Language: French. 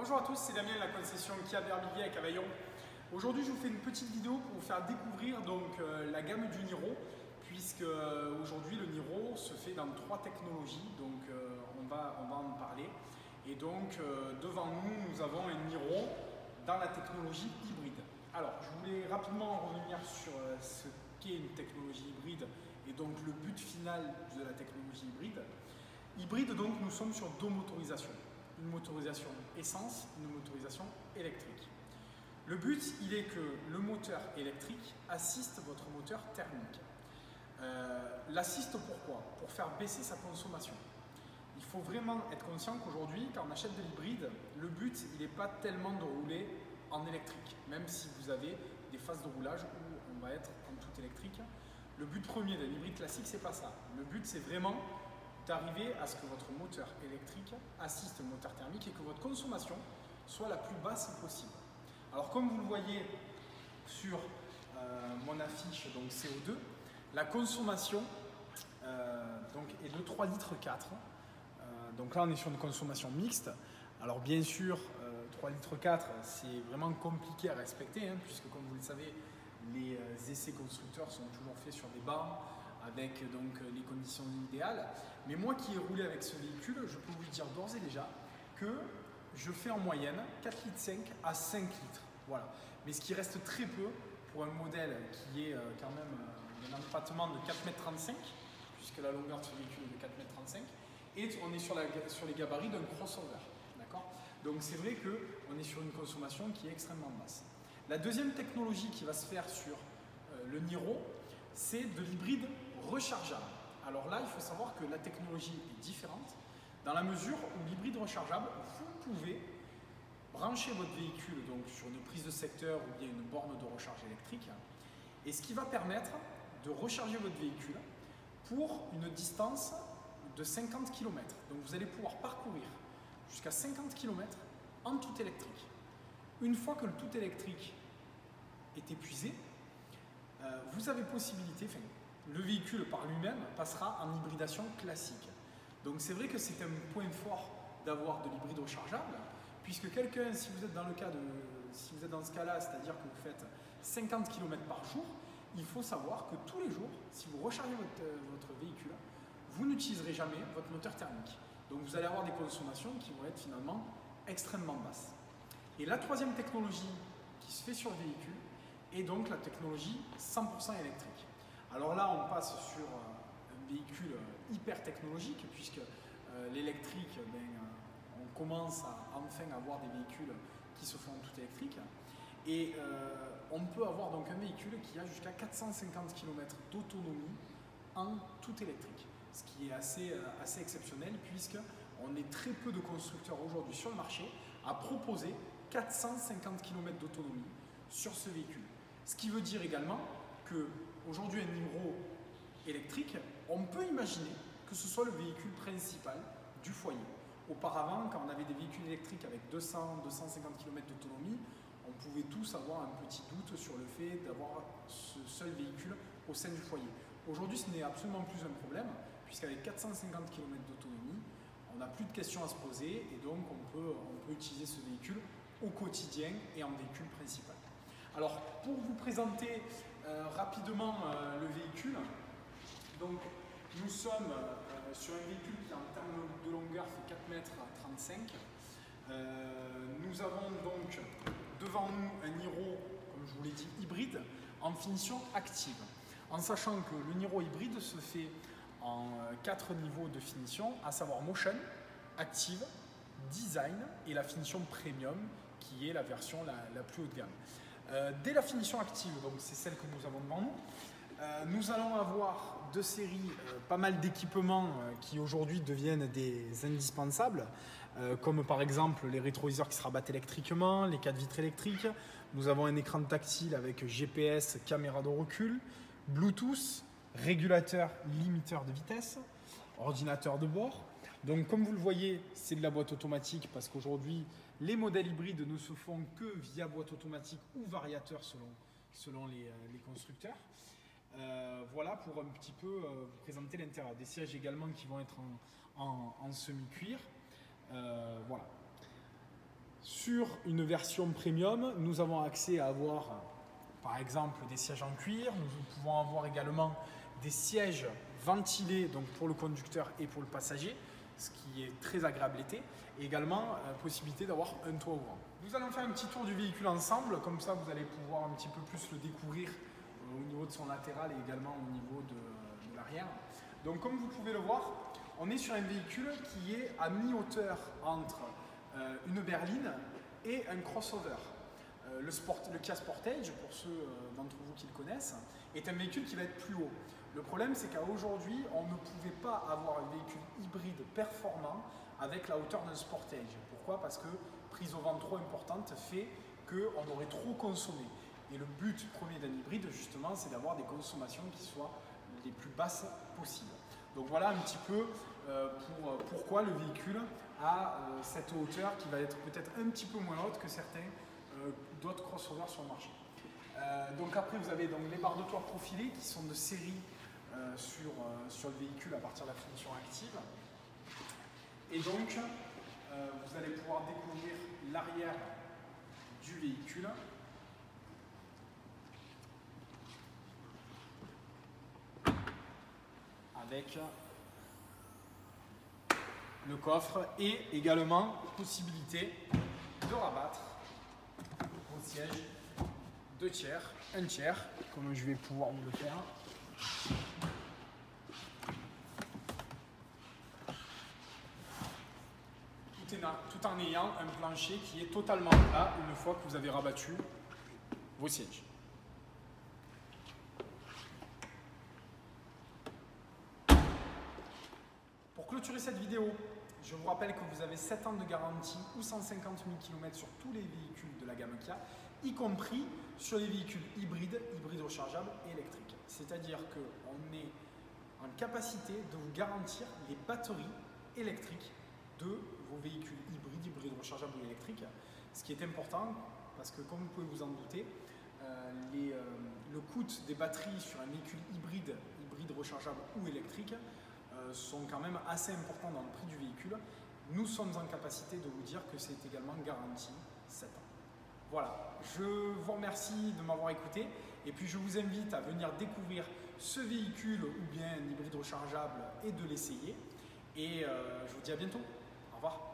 Bonjour à tous, c'est Damien de la concession Kia Verbier à Cavaillon. Aujourd'hui, je vous fais une petite vidéo pour vous faire découvrir la gamme du Niro, puisque aujourd'hui le Niro se fait dans 3 technologies, donc on va en parler. Et donc devant nous, nous avons un Niro dans la technologie hybride. Alors, je voulais rapidement revenir sur ce qu'est une technologie hybride et donc le but final de la technologie hybride. Hybride, donc, nous sommes sur 2 motorisations. Une motorisation essence, une motorisation électrique. Le but, il est que le moteur électrique assiste votre moteur thermique. L'assiste pourquoi? Pour faire baisser sa consommation. Il faut vraiment être conscient qu'aujourd'hui, quand on achète de l'hybride, le but, il n'est pas tellement de rouler en électrique, même si vous avez des phases de roulage où on va être en tout électrique. Le but premier d'un hybride classique, c'est pas ça. Le but, c'est vraiment d'arriver à ce que votre moteur électrique assiste au moteur thermique et que votre consommation soit la plus basse possible. Alors comme vous le voyez sur mon affiche donc CO2, la consommation est de 3,4 litres. Donc là on est sur une consommation mixte. Alors bien sûr 3,4 litres c'est vraiment compliqué à respecter puisque comme vous le savez les essais constructeurs sont toujours faits sur des bancs avec donc les conditions idéales. Mais moi qui ai roulé avec ce véhicule, je peux vous dire d'ores et déjà que je fais en moyenne 4,5 litres à 5 litres. Voilà. Mais ce qui reste très peu pour un modèle qui est quand même un empattement de 4,35 m, puisque la longueur de ce véhicule est de 4,35 m, et on est sur les gabarits d'un crossover. Donc c'est vrai qu'on est sur une consommation qui est extrêmement basse. La deuxième technologie qui va se faire sur le Niro, c'est de l'hybride rechargeable. Alors là, il faut savoir que la technologie est différente dans la mesure où l'hybride rechargeable, vous pouvez brancher votre véhicule donc, sur une prise de secteur ou bien une borne de recharge électrique, et ce qui va permettre de recharger votre véhicule pour une distance de 50 km. Donc vous allez pouvoir parcourir jusqu'à 50 km en tout électrique. Une fois que le tout électrique est épuisé, vous avez possibilité, le véhicule par lui-même passera en hybridation classique. Donc c'est vrai que c'est un point fort d'avoir de l'hybride rechargeable, puisque quelqu'un, si vous êtes dans ce cas-là, c'est-à-dire que vous faites 50 km par jour, il faut savoir que tous les jours, si vous rechargez votre véhicule, vous n'utiliserez jamais votre moteur thermique. Donc vous allez avoir des consommations qui vont être finalement extrêmement basses. Et la troisième technologie qui se fait sur le véhicule est donc la technologie 100% électrique. Alors là, on passe sur un véhicule hyper technologique, puisque l'électrique, on commence à enfin avoir des véhicules qui se font tout électrique. Et on peut avoir donc un véhicule qui a jusqu'à 450 km d'autonomie en tout électrique. Ce qui est assez exceptionnel, puisqu'on est très peu de constructeurs aujourd'hui sur le marché à proposer 450 km d'autonomie sur ce véhicule. Ce qui veut dire également qu'aujourd'hui, un Niro électrique, on peut imaginer que ce soit le véhicule principal du foyer. Auparavant, quand on avait des véhicules électriques avec 200-250 km d'autonomie, on pouvait tous avoir un petit doute sur le fait d'avoir ce seul véhicule au sein du foyer. Aujourd'hui, ce n'est absolument plus un problème, puisqu'avec 450 km d'autonomie, on n'a plus de questions à se poser et donc on peut utiliser ce véhicule au quotidien et en véhicule principal. Alors, pour vous présenter rapidement le véhicule, donc, nous sommes sur un véhicule qui en termes de longueur fait 4,35 m. Nous avons donc devant nous un Niro, comme je vous l'ai dit, hybride en finition active. En sachant que le Niro hybride se fait en 4 niveaux de finition, à savoir Motion, Active, Design et la finition Premium, qui est la version la plus haut de gamme. Dès la finition active, donc c'est celle que nous avons devant nous, nous allons avoir de série pas mal d'équipements qui aujourd'hui deviennent des indispensables, comme par exemple les rétroviseurs qui se rabattent électriquement, les 4 vitres électriques. Nous avons un écran tactile avec GPS, caméra de recul, Bluetooth, régulateur limiteur de vitesse, ordinateur de bord. Donc comme vous le voyez, c'est de la boîte automatique parce qu'aujourd'hui, les modèles hybrides ne se font que via boîte automatique ou variateur selon les constructeurs. Voilà pour un petit peu vous présenter l'intérieur. Des sièges également qui vont être en semi-cuir. Voilà. Sur une version premium, nous avons accès à avoir par exemple des sièges en cuir. Nous pouvons avoir également des sièges ventilés donc pour le conducteur et pour le passager, ce qui est très agréable l'été. Et également possibilité d'avoir un toit ouvrant. Nous allons faire un petit tour du véhicule ensemble, comme ça vous allez pouvoir un petit peu plus le découvrir au niveau de son latéral et également au niveau de l'arrière. Donc comme vous pouvez le voir, on est sur un véhicule qui est à mi-hauteur entre une berline et un crossover. Le Kia Sportage, pour ceux d'entre vous qui le connaissent, est un véhicule qui va être plus haut. Le problème, c'est qu'aujourd'hui, on ne pouvait pas avoir un véhicule hybride performant avec la hauteur d'un Sportage. Pourquoi? Parce que prise au vent trop importante fait qu'on aurait trop consommé. Et le but premier d'un hybride, justement, c'est d'avoir des consommations qui soient les plus basses possibles. Donc voilà un petit peu pourquoi le véhicule a cette hauteur qui va être peut-être un petit peu moins haute que certains d'autres crossovers sur le marché. Donc après vous avez donc les barres de toit profilées qui sont de série sur le véhicule à partir de la fonction active. Et donc vous allez pouvoir découvrir l'arrière du véhicule. Avec le coffre et également possibilité de rabattre au siège 2 tiers, 1 tiers, comme je vais pouvoir vous le faire. Tout en ayant un plancher qui est totalement plat une fois que vous avez rabattu vos sièges. Pour clôturer cette vidéo, je vous rappelle que vous avez 7 ans de garantie ou 150 000 km sur tous les véhicules de la gamme Kia, y compris sur les véhicules hybrides rechargeables et électriques. C'est-à-dire qu'on est en capacité de vous garantir les batteries électriques de vos véhicules hybrides rechargeables ou électriques. Ce qui est important parce que, comme vous pouvez vous en douter, le coût des batteries sur un véhicule hybride rechargeable ou électrique sont quand même assez importants dans le prix du véhicule. Nous sommes en capacité de vous dire que c'est également garanti 7 ans. Voilà, je vous remercie de m'avoir écouté et puis je vous invite à venir découvrir ce véhicule ou bien un hybride rechargeable et de l'essayer. Et je vous dis à bientôt. Au revoir.